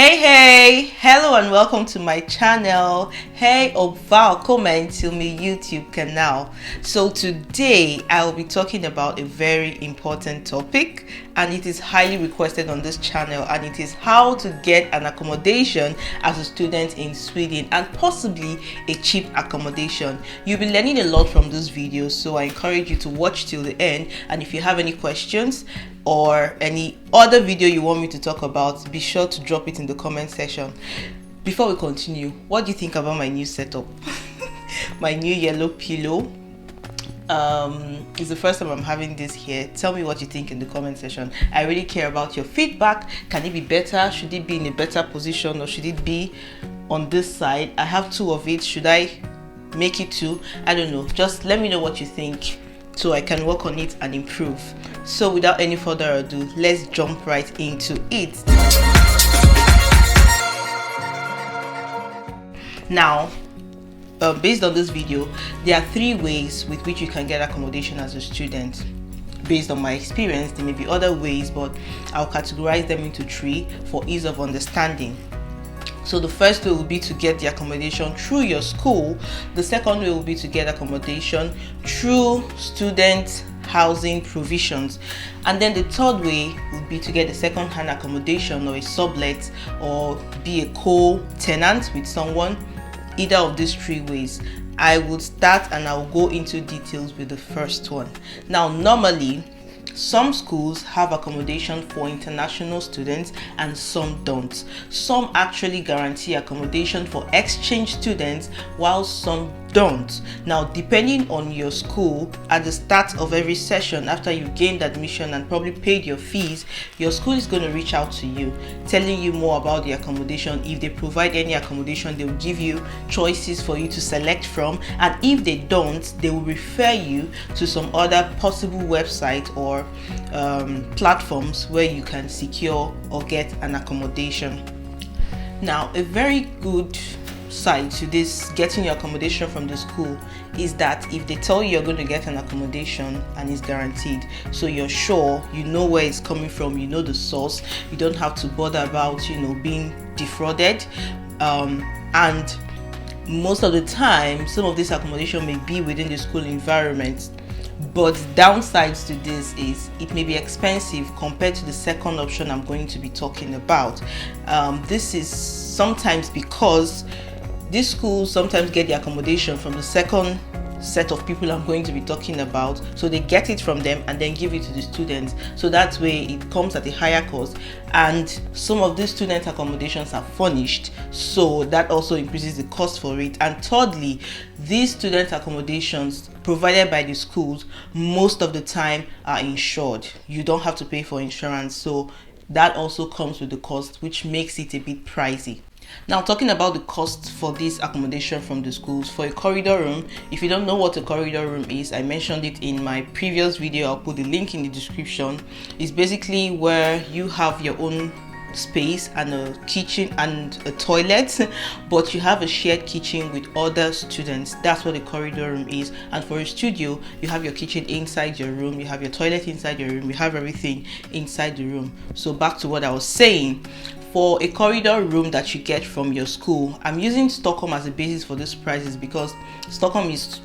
Hey, hello and welcome to my channel. Hey, welcome to my YouTube channel. So today I will be talking about a very important topic, and it is highly requested on this channel, and it is how to get an accommodation as a student in Sweden, and possibly a cheap accommodation. You'll be learning a lot from this video, so I encourage you to watch till the end. And if you have any questions or any other video you want me to talk about, be sure to drop it in the comment section. Before we continue, what do you think about my new setup? My new yellow pillow. It's the first time I'm having this here. Tell me what you think in the comment section. I really care about your feedback. Can it be better? Should it be in a better position, or should it be on this side? I have two of it. Should I make it two? I don't know. Just let me know what you think so I can work on it and improve. So without any further ado, let's jump right into it. Now, based on this video, there are 3 ways with which you can get accommodation as a student. Based on my experience, there may be other ways, but I'll categorize them into 3 for ease of understanding. So the first way will be to get the accommodation through your school. The second way will be to get accommodation through student housing provisions, and then the third way would be to get a second-hand accommodation or a sublet, or be a co-tenant with someone. Either of these 3 ways. I would start and I'll go into details with the first one. Now, normally some schools have accommodation for international students and some don't. Some actually guarantee accommodation for exchange students while some don't. Now, depending on your school, at the start of every session, after you've gained admission and probably paid your fees, your school is going to reach out to you, telling you more about the accommodation. If they provide any accommodation, they will give you choices for you to select from, and if they don't, they will refer you to some other possible website or platforms where you can secure or get an accommodation. Now, a very good side to this getting your accommodation from the school is that if they tell you you're going to get an accommodation and it's guaranteed, so you're sure, you know where it's coming from, you know the source, you don't have to bother about being defrauded. And most of the time, some of this accommodation may be within the school environment. But downsides to this is it may be expensive compared to the second option I'm going to be talking about. This is sometimes because these schools sometimes get the accommodation from the second set of people I'm going to be talking about, so they get it from them and then give it to the students. So that way it comes at a higher cost, and some of these student accommodations are furnished, so that also increases the cost for it. And thirdly, these student accommodations provided by the schools most of the time are insured. You don't have to pay for insurance, so that also comes with the cost, which makes it a bit pricey. Now, talking about the cost for this accommodation from the schools, for a corridor room, if you don't know what a corridor room is, I mentioned it in my previous video. I'll put the link in the description. It's basically where you have your own space and a kitchen and a toilet, but you have a shared kitchen with other students. That's what a corridor room is. And for a studio, you have your kitchen inside your room, you have your toilet inside your room, you have everything inside the room. So back to what I was saying. For a corridor room that you get from your school, I'm using Stockholm as a basis for these prices because Stockholm is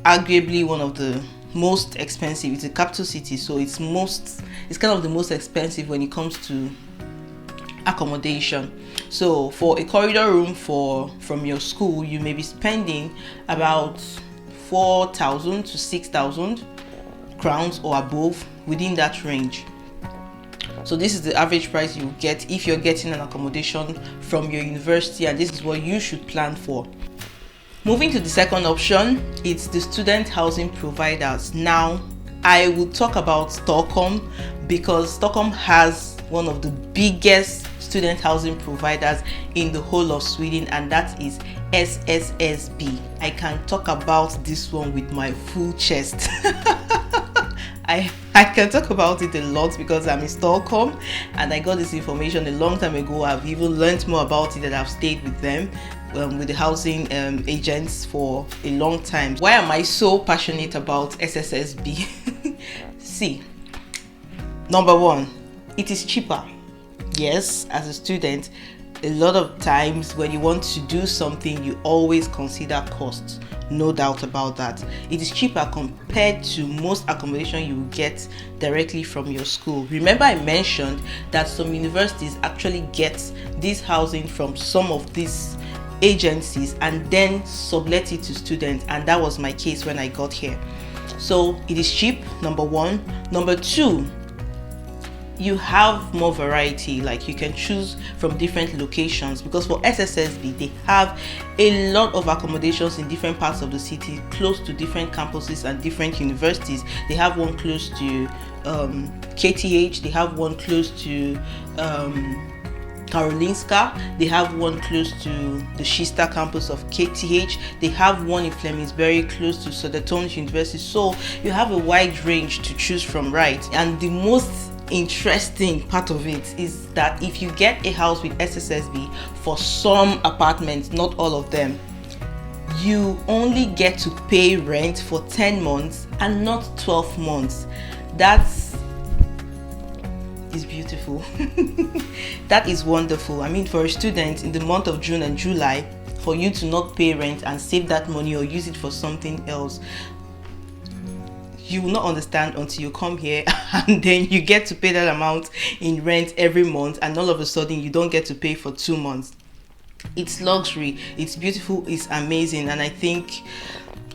arguably one of the most expensive. It's a capital city, so it's kind of the most expensive when it comes to accommodation. So for a corridor room from your school, you may be spending about 4,000 to 6,000 crowns or above, within that range. So this is the average price you get if you're getting an accommodation from your university, and this is what you should plan for. Moving to the second option, it's the student housing providers. Now, I will talk about Stockholm because Stockholm has one of the biggest student housing providers in the whole of Sweden, and that is SSSB. I can talk about this one with my full chest. I can talk about it a lot because I'm in Stockholm and I got this information a long time ago. I've even learned more about it, and I've stayed with them, with the housing agents for a long time. Why am I so passionate about SSSB? See, number one, it is cheaper Yes, as a student, a lot of times when you want to do something, you always consider costs. No doubt about that. It is cheaper compared to most accommodation you will get directly from your school. Remember, I mentioned that some universities actually get this housing from some of these agencies and then sublet it to students, and that was my case when I got here. So it is cheap, number one. Number two, you have more variety, like you can choose from different locations, because for SSSB they have a lot of accommodations in different parts of the city, close to different campuses and different universities. They have one close to KTH, they have one close to Karolinska, they have one close to the Shista campus of KTH, they have one in Flemingsberg close to Södertörns University. So you have a wide range to choose from, right? And the most interesting part of it is that if you get a house with SSSB, for some apartments, not all of them, you only get to pay rent for 10 months and not 12 months. That's beautiful. That is wonderful. I mean, for a student in the month of June and July, for you to not pay rent and save that money or use it for something else, you will not understand until you come here and then you get to pay that amount in rent every month, and all of a sudden you don't get to pay for 2 months. It's luxury, it's beautiful, it's amazing, and I think,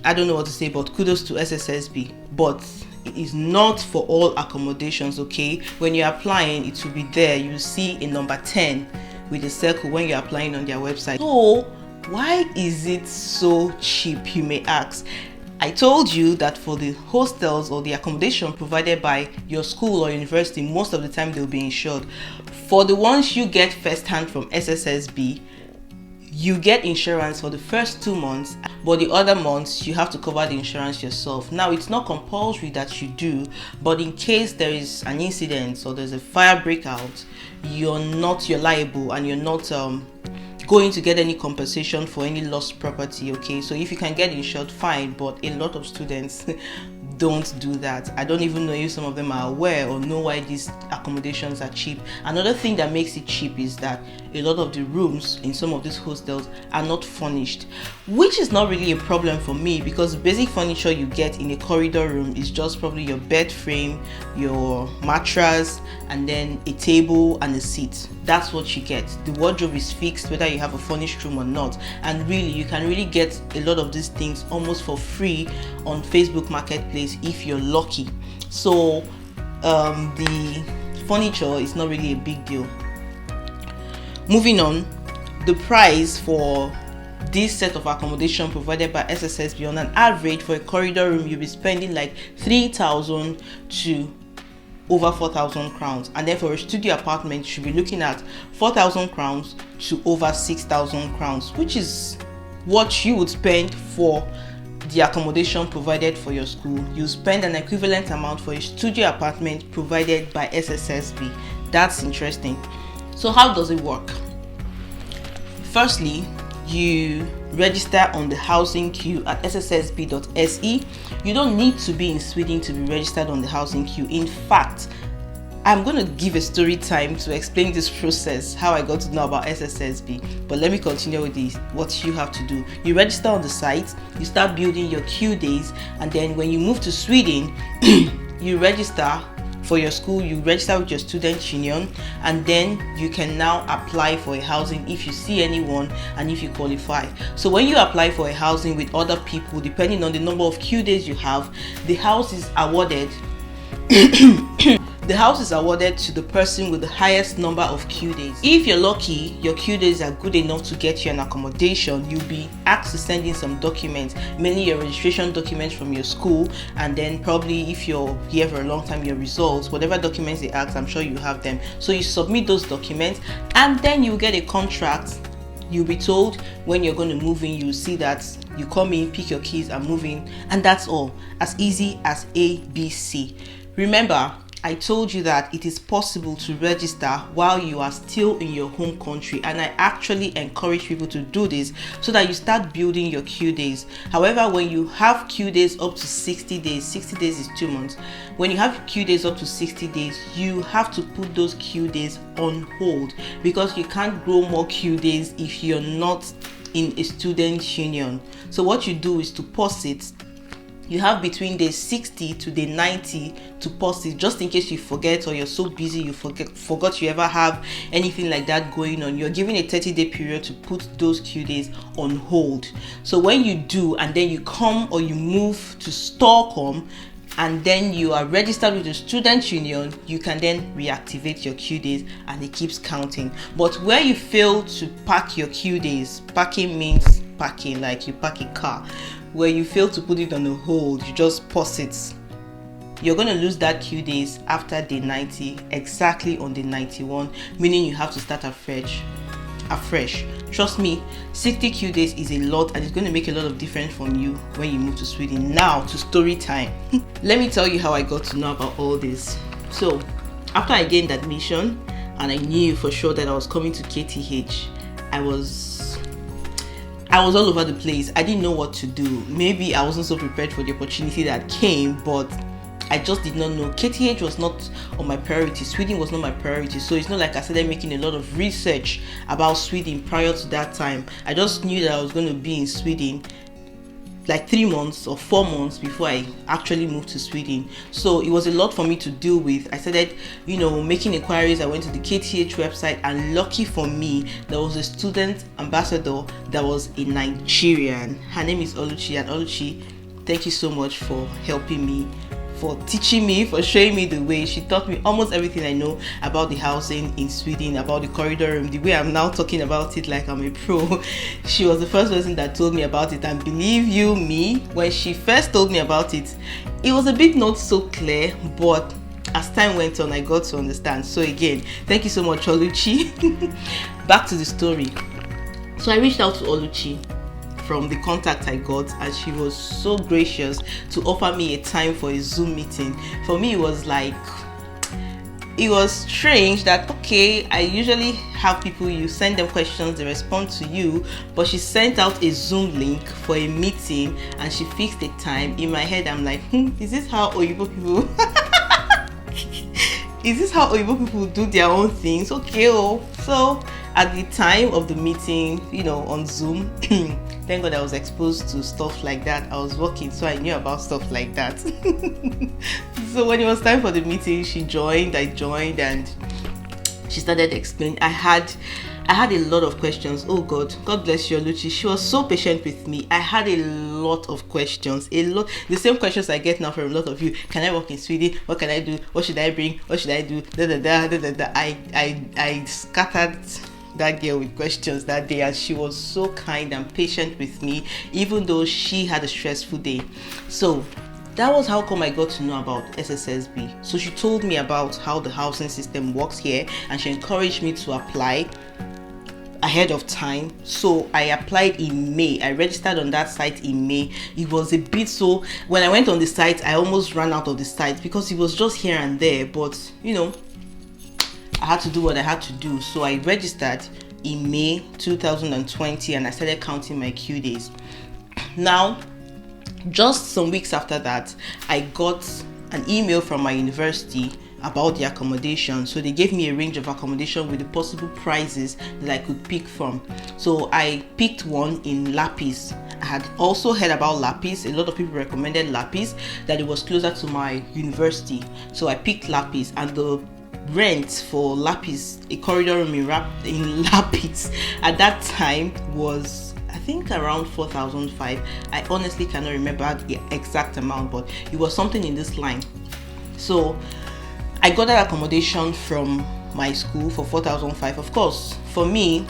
I don't know what to say, but kudos to SSSB. But it is not for all accommodations, okay? When you're applying, it will be there. You'll see a number 10 with a circle when you're applying on their website. So why is it so cheap, you may ask? I told you that for the hostels or the accommodation provided by your school or university, most of the time they'll be insured. For the ones you get firsthand from SSSB, you get insurance for the first 2 months, but the other months you have to cover the insurance yourself. Now, it's not compulsory that you do, but in case there is an incident or there's a fire breakout, you're liable, and you're not going to get any compensation for any lost property, okay? So if you can get insured, fine, but a lot of students don't do that. I don't even know if some of them are aware or know why these accommodations are cheap. Another thing that makes it cheap is that a lot of the rooms in some of these hostels are not furnished, which is not really a problem for me, because the basic furniture you get in a corridor room is just probably your bed frame, your mattress, and then a table and a seat. That's what you get. The wardrobe is fixed whether you have a furnished room or not, and really you can really get a lot of these things almost for free on Facebook Marketplace if you're lucky. So the furniture is not really a big deal. Moving on, the price for this set of accommodation provided by SSSB, on an average for a corridor room, you'll be spending like 3,000 to over 4,000 crowns, and then for a studio apartment you should be looking at 4,000 crowns to over 6,000 crowns, which is what you would spend for the accommodation provided for your school. You spend an equivalent amount for a studio apartment provided by SSSB. That's interesting. So how does it work? Firstly, you register on the housing queue at sssb.se. You don't need to be in Sweden to be registered on the housing queue. In fact, I'm going to give a story time to explain this process, how I got to know about SSSB. But let me continue with this. What you have to do: you register on the site, you start building your queue days, and then when you move to Sweden, you register for your school, you register with your student union, and then you can now apply for a housing if you see anyone and if you qualify. So when you apply for a housing with other people, depending on the number of queue days you have, the house is awarded the house is awarded to the person with the highest number of queue days. If you're lucky, your queue days are good enough to get you an accommodation, you'll be asked to send in some documents, mainly your registration documents from your school, and then probably if you're here for a long time, your results, whatever documents they ask, I'm sure you have them. So you submit those documents, and then you get a contract. You'll be told when you're going to move in. You'll see that you come in, pick your keys and move in, and that's all. As easy as ABC. Remember, I told you that it is possible to register while you are still in your home country, and I actually encourage people to do this so that you start building your queue days. However, when you have queue days up to 60 days, 60 days is 2 months. When you have queue days up to 60 days, you have to put those queue days on hold, because you can't grow more queue days if you're not in a student union. So what you do is to pause it. You have between day 60 to day 90 to pause it, just in case you forget, or you're so busy you forgot you ever have anything like that going on. You're given a 30-day period to put those queue days on hold. So when you do, and then you come or you move to Stockholm, and then you are registered with the student union, you can then reactivate your queue days, and it keeps counting. But where you fail to pack your queue days, parking means parking like you park a car, where you fail to put it on a hold, you just pause it, you're going to lose that queue days after day 90, exactly on day 91, meaning you have to start afresh. Trust me, 60 queue days is a lot, and it's going to make a lot of difference from you when you move to Sweden. Now to story time. Let me tell you how I got to know about all this. So after I gained admission and I knew for sure that I was coming to KTH, I was all over the place. I didn't know what to do. Maybe I wasn't so prepared for the opportunity that came, but I just did not know. KTH was not on my priority. Sweden was not my priority. So it's not like I started making a lot of research about Sweden prior to that time. I just knew that I was going to be in Sweden like 3 months or 4 months before I actually moved to Sweden. So it was a lot for me to deal with. I started, making inquiries. I went to the KTH website, and lucky for me, there was a student ambassador that was a Nigerian. Her name is Oluchi, and Oluchi, thank you so much for helping me, for teaching me, for showing me the way. She taught me almost everything I know about the housing in Sweden, about the corridor room, the way I'm now talking about it like I'm a pro. She was the first person that told me about it, and believe you me, when she first told me about it, it was a bit not so clear, but as time went on, I got to understand. So again, thank you so much, Oluchi. Back to the story. So I reached out to Oluchi from the contact I got, and she was so gracious to offer me a time for a Zoom meeting. For me, it was strange that, okay, I usually have people, you send them questions, they respond to you, but she sent out a Zoom link for a meeting, and she fixed a time. In my head, I'm like, is this how Oyibo people is this how Oyibo people do their own things? Okay, so at the time of the meeting, on Zoom, thank God I was exposed to stuff like that. I was working, so I knew about stuff like that. So when it was time for the meeting, I joined, and she started explaining. I had a lot of questions. Oh God bless you, Oluchi. She was so patient with me. I had a lot of questions, the same questions I get now from a lot of you. Can I work in Sweden? What can I do? What should I bring? What should I do? I scattered that girl with questions that day, and she was so kind and patient with me, even though she had a stressful day. So that was how come I got to know about SSSB. So she told me about how the housing system works here, and she encouraged me to apply ahead of time. So I applied in May. I registered on that site in May. It was a bit, so when I went on the site, I almost ran out of the site because it was just here and there, but I had to do what I had to do. So I registered in May 2020, and I started counting my queue days. Now, just some weeks after that, I got an email from my university about the accommodation. So they gave me a range of accommodation with the possible prices that I could pick from. So I picked one in Lapis. I had also heard about Lapis. A lot of people recommended Lapis, that it was closer to my university. So I picked Lapis, and the rent for Lapis, a corridor room in Lapis, at that time was, I think, around 4,500. I honestly cannot remember the exact amount, but it was something in this line. So I got that accommodation from my school for 4,500. Of course, for me,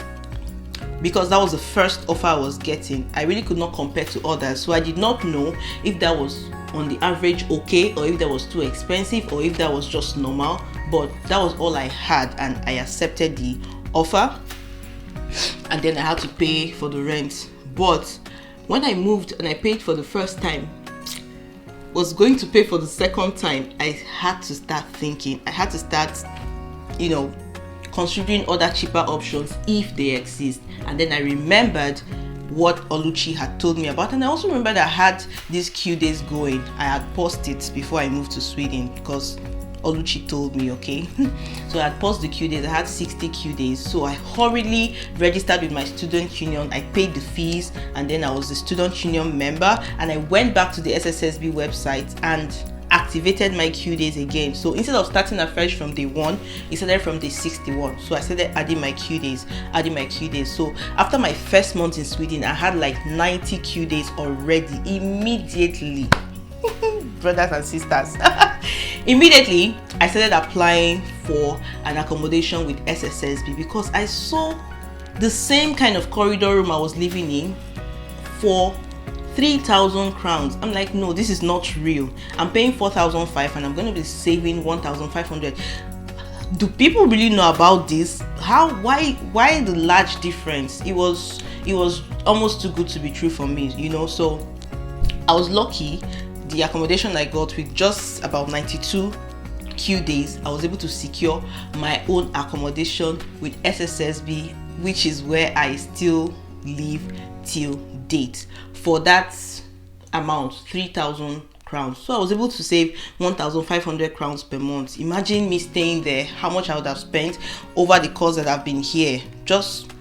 because that was the first offer I was getting, I really could not compare to others. So I did not know if that was on the average okay, or if that was too expensive, or if that was just normal. But that was all I had, and I accepted the offer, and then I had to pay for the rent. But when I moved and I paid for the first time, was going to pay for the second time, I had to start thinking. I had to start, considering other cheaper options if they exist. And then I remembered what Oluchi had told me about, and I also remembered I had these Q days going. I had paused it before I moved to Sweden because Oluchi told me, okay. So I had paused the Q days. I had 60 Q days, so I hurriedly registered with my student union. I paid the fees, and then I was a student union member, and I went back to the SSSB website and activated my Q days again. So instead of starting afresh from day 1, it started from day 61. So I started adding my Q days. So after my first month in Sweden, I had like 90 Q days already immediately. Brothers and sisters. Immediately I started applying for an accommodation with SSSB because I saw the same kind of corridor room I was living in for 3,000 crowns. I'm like, no, this is not real. I'm paying 4,500 and I'm going to be saving 1,500. Do people really know about this? Why the large difference? It was almost too good to be true for me, So I was lucky. The accommodation I got, with just about 92 Q days, I was able to secure my own accommodation with SSSB, which is where I still live till date, for that amount, 3,000 crowns. So I was able to save 1,500 crowns per month. Imagine me staying there, how much I would have spent over the course that I've been here. Just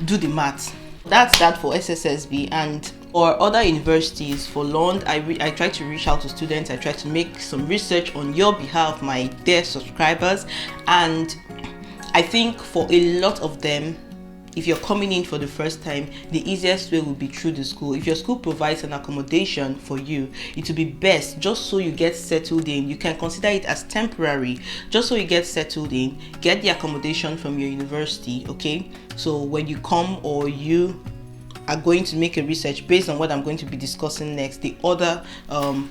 do the math. That's that for SSSB. And for other universities, for London, I try to reach out to students. I try to make some research on your behalf, my dear subscribers. And I think for a lot of them, if you're coming in for the first time, the easiest way will be through the school. If your school provides an accommodation for you, it will be best just so you get settled in. You can consider it as temporary, just so you get settled in. Get the accommodation from your university, okay? So when you come, or you are going to make a research based on what I'm going to be discussing next, the other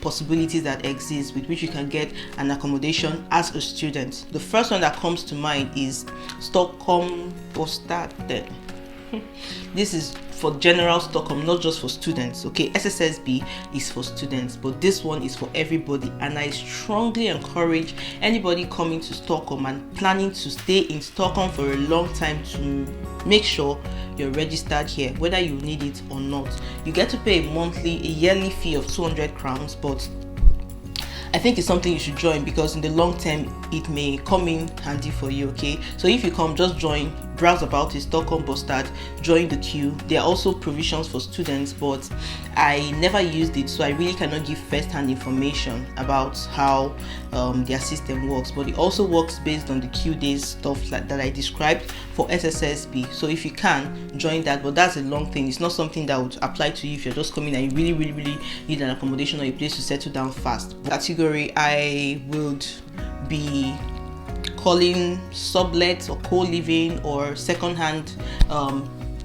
possibilities that exist with which you can get an accommodation as a student. The first one that comes to mind is Stockholm or Statist. This is for general Stockholm, not just for students, okay? SSSB is for students, but this one is for everybody, and I strongly encourage anybody coming to Stockholm and planning to stay in Stockholm for a long time to make sure you're registered here, whether you need it or not. You get to pay a yearly fee of 200 crowns, but I think it's something you should join because in the long term it may come in handy for you, okay? So if you come, just join, browse about it, Stockholm Bostad, join the queue. There are also provisions for students, but I never used it, so I really cannot give first-hand information about how their system works. But it also works based on the queue days stuff that I described for SSSB. So if you can, join that, but that's a long thing. It's not something that would apply to you if you're just coming and you really need an accommodation or a place to settle down fast. Category I would be calling sublet or co-living or second-hand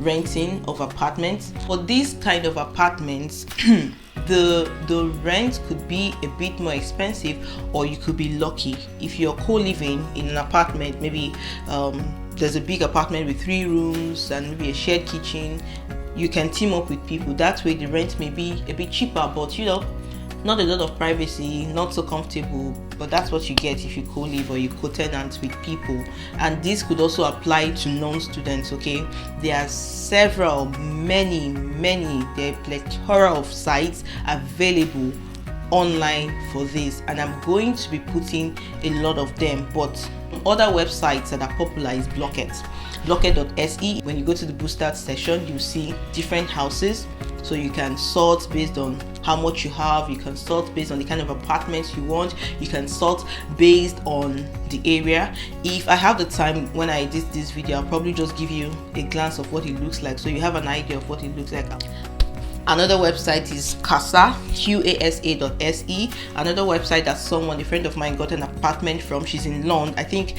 renting of apartments. For these kind of apartments, the rent could be a bit more expensive, or you could be lucky. If you're co-living in an apartment, maybe there's a big apartment with 3 rooms and maybe a shared kitchen, you can team up with people. That way the rent may be a bit cheaper, but not a lot of privacy, not so comfortable, but that's what you get if you co-live or you co-tenant with people. And this could also apply to non-students, okay? There are many, there are a plethora of sites available online for this, and I'm going to be putting a lot of them. But other websites that are popular is Blocket.se. When you go to the boosted section, you see different houses, so you can sort based on how much you have, you can sort based on the kind of apartments you want, you can sort based on the area. If I have the time when I edit this video, I'll probably just give you a glance of what it looks like, so you have an idea of what it looks like. Another website is QASA.se. Another website that a friend of mine got an apartment from. She's in London. I think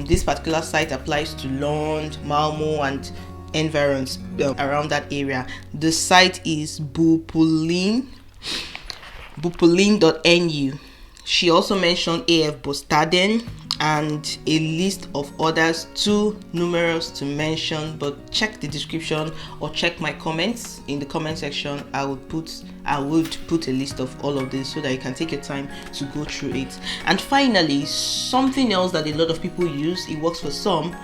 this particular site applies to London, Malmo and environs around that area. The site is Bupulin.nu. She also mentioned AF Bostaden and a list of others too numerous to mention, but check the description or check my comments in the comment section. I would put a list of all of this so that you can take your time to go through it. And finally, something else that a lot of people use, it works for some,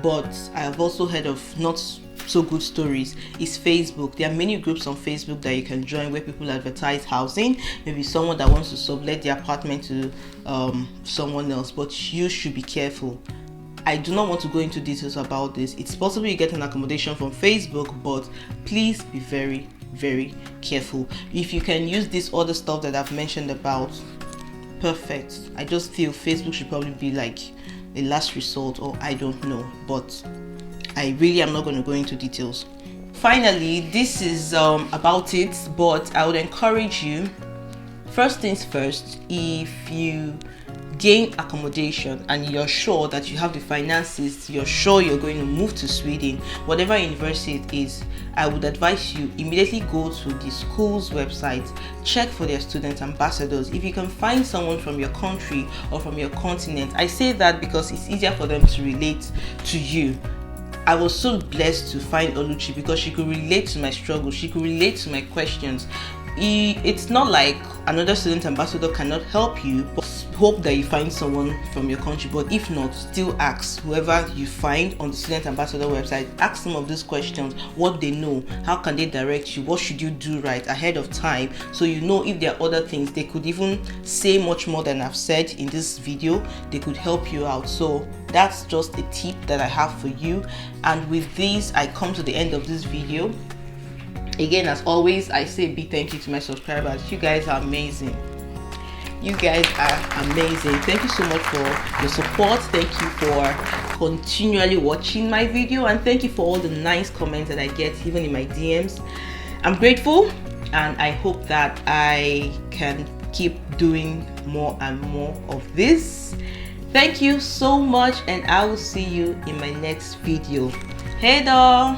but I have also heard of not so good stories, is Facebook. There are many groups on Facebook that you can join where people advertise housing. Maybe someone that wants to sublet their apartment to someone else, but you should be careful. I do not want to go into details about this. It's possible you get an accommodation from Facebook, but please be very, very careful. If you can use this other stuff that I've mentioned about, perfect. I just feel Facebook should probably be like a last resort, or I don't know, but I really am not going to go into details. Finally, this is about it, but I would encourage you, first things first, if you gain accommodation and you're sure that you have the finances, you're sure you're going to move to Sweden, whatever university it is, I would advise you immediately go to the school's website, check for their student ambassadors. If you can find someone from your country or from your continent, I say that because it's easier for them to relate to you. I was so blessed to find Oluchi because she could relate to my struggles, she could relate to my questions. It's not like another student ambassador cannot help you, but hope that you find someone from your country. But if not, still ask whoever you find on the student ambassador website, ask some of these questions, what they know, how can they direct you, what should you do right ahead of time, so you know if there are other things. They could even say much more than I've said in this video. They could help you out. So that's just a tip that I have for you. And with this, I come to the end of this video. Again, as always, I say a big thank you to my subscribers. You guys are amazing. You guys are amazing. Thank you so much for your support. Thank you for continually watching my video, and thank you for all the nice comments that I get even in my DMs. I'm grateful, and I hope that I can keep doing more and more of this. Thank you so much, and I will see you in my next video. Hey, doll.